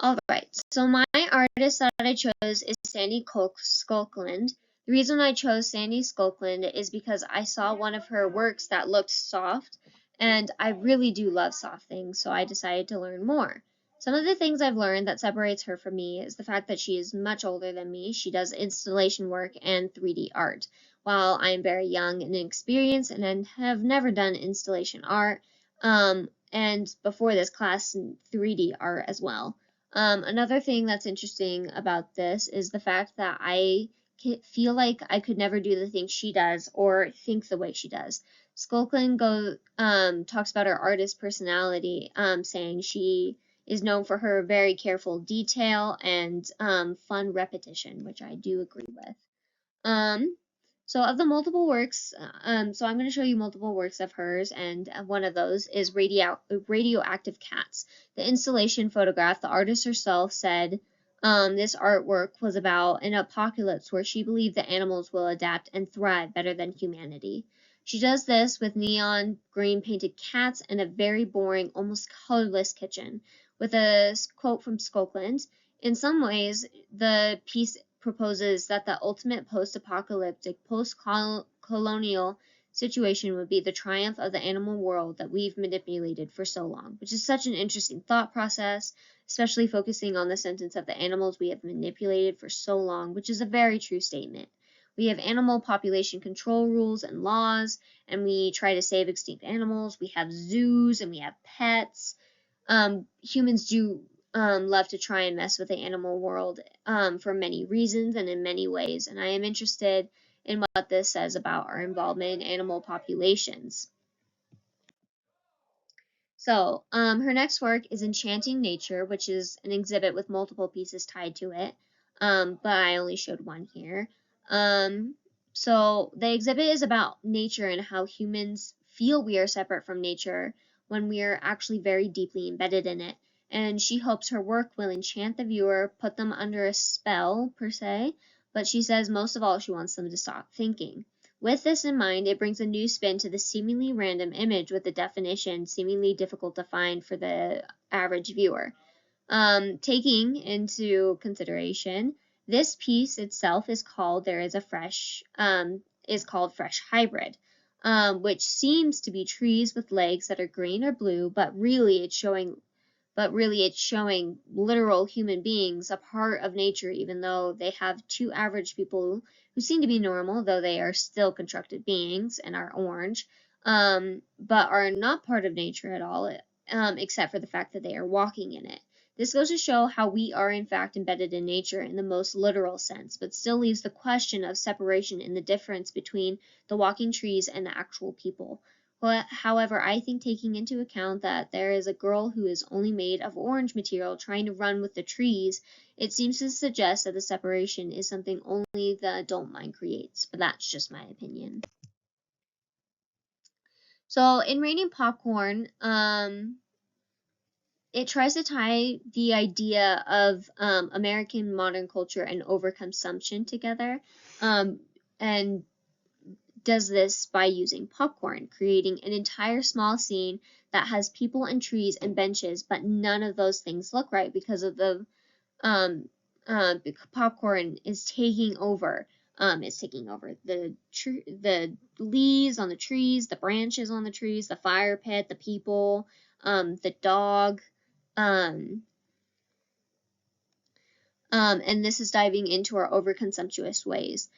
Alright, so my artist that I chose is Sandy Skoglund. The reason I chose Sandy Skoglund is because I saw one of her works that looked soft, and I really do love soft things, so I decided to learn more. Some of the things I've learned that separates her from me is the fact that she is much older than me. She does installation work and 3D art, while I am very young and inexperienced and have never done installation art, and before this class, 3D art as well. Another thing that's interesting about this is the fact that I feel like I could never do the things she does or think the way she does. Talks about her artist personality, saying she is known for her very careful detail and fun repetition, which I do agree with. Um, so of the multiple works, so I'm going to show you multiple works of hers, and one of those is Radioactive Cats. The installation photograph, the artist herself said this artwork was about an apocalypse where she believed that animals will adapt and thrive better than humanity. She does this with neon green painted cats and a very boring, almost colorless kitchen. With a quote from Skoglund, in some ways, the piece proposes that the ultimate post-apocalyptic, post-colonial situation would be the triumph of the animal world that we've manipulated for so long, which is such an interesting thought process, especially focusing on the sentence of the animals we have manipulated for so long, which is a very true statement. We have animal population control rules and laws, and we try to save extinct animals. We have zoos and we have pets. Humans do love to try and mess with the animal world for many reasons and in many ways, and I am interested in what this says about our involvement in animal populations. So, her next work is Enchanting Nature, which is an exhibit with multiple pieces tied to it, but I only showed one here. So, the exhibit is about nature and how humans feel we are separate from nature when we are actually very deeply embedded in it. And she hopes her work will enchant the viewer, put them under a spell, per se, but she says most of all she wants them to stop thinking. With this in mind, it brings a new spin to the seemingly random image with a definition seemingly difficult to find for the average viewer. Taking into consideration, this piece itself is called Fresh Hybrid, which seems to be trees with legs that are green or blue, but really it's showing literal human beings a part of nature, even though they have two average people who seem to be normal, though they are still constructed beings and are orange, but are not part of nature at all, except for the fact that they are walking in it. This goes to show how we are in fact embedded in nature in the most literal sense, but still leaves the question of separation in the difference between the walking trees and the actual people. However, I think taking into account that there is a girl who is only made of orange material trying to run with the trees, it seems to suggest that the separation is something only the adult mind creates, but that's just my opinion. So in Raining Popcorn, it tries to tie the idea of American modern culture and overconsumption together, and does this by using popcorn, creating an entire small scene that has people and trees and benches, but none of those things look right because of the popcorn is taking over. It's taking over the leaves on the trees, the branches on the trees, the fire pit, the people, the dog, and this is diving into our overconsumptuous ways.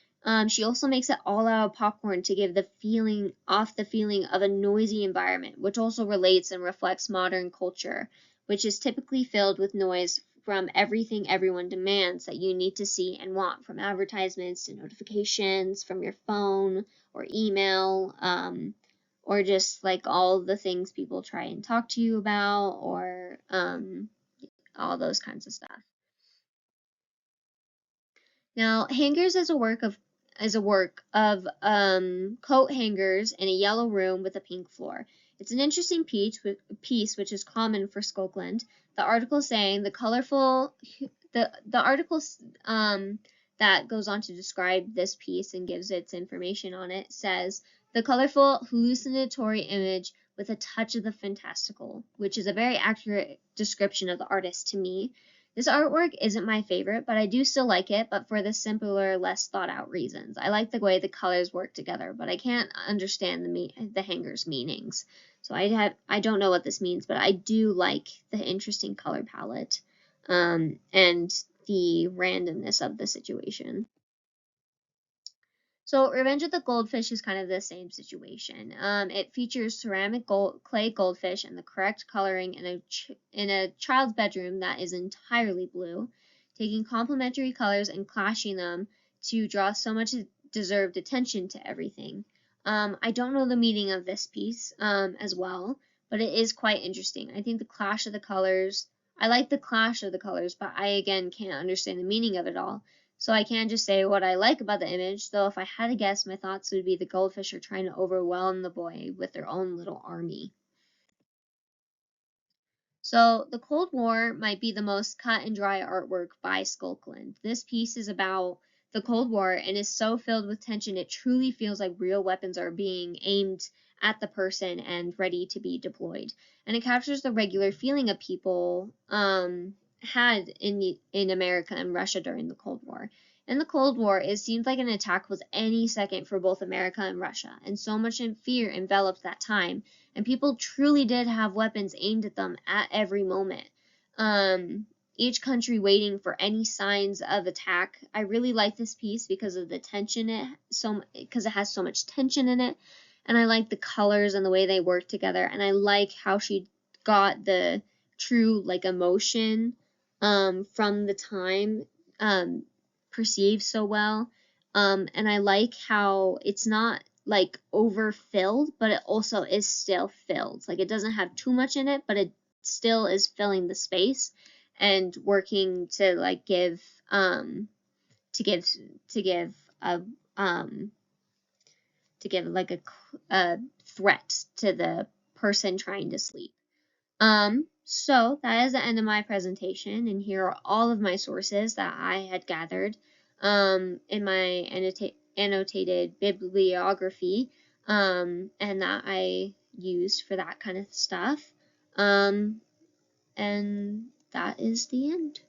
She also makes it all out of popcorn to give the feeling of a noisy environment, which also relates and reflects modern culture, which is typically filled with noise from everything everyone demands that you need to see and want, from advertisements to notifications from your phone or email, or just like all the things people try and talk to you about, or all those kinds of stuff. Now, hangers is a work of coat hangers in a yellow room with a pink floor. It's an interesting piece which is common for Skoglund. The article saying the article that goes on to describe this piece and gives its information on it says the colorful hallucinatory image with a touch of the fantastical, which is a very accurate description of the artist to me. This artwork isn't my favorite, but I do still like it, but for the simpler, less thought out reasons. I like the way the colors work together, but I can't understand the hanger's meanings. So I don't know what this means, but I do like the interesting color palette, and the randomness of the situation. So Revenge of the Goldfish is kind of the same situation. It features ceramic clay goldfish and the correct coloring in a child's bedroom that is entirely blue, taking complementary colors and clashing them to draw so much deserved attention to everything. I don't know the meaning of this piece as well, but it is quite interesting. I think the clash of the colors, I like the clash of the colors, but I again can't understand the meaning of it all. So I can just say what I like about the image, though if I had to guess, my thoughts would be the goldfish are trying to overwhelm the boy with their own little army. So the Cold War might be the most cut and dry artwork by Skoglund. This piece is about the Cold War and is so filled with tension it truly feels like real weapons are being aimed at the person and ready to be deployed. And it captures the regular feeling of people had in America and Russia during the Cold War. In the Cold War, it seemed like an attack was any second for both America and Russia, and so much fear enveloped that time, and people truly did have weapons aimed at them at every moment. Each country waiting for any signs of attack. I really like this piece because of the tension because it has so much tension in it, and I like the colors and the way they work together, and I like how she got the true like emotion from the time perceived so well. And I like how it's not like overfilled, but it also is still filled. Like it doesn't have too much in it, but it still is filling the space and working to like give to give to give a um to give like a threat to the person trying to sleep. So that is the end of my presentation, and here are all of my sources that I had gathered in my annotated bibliography, and that I used for that kind of stuff. And that is the end.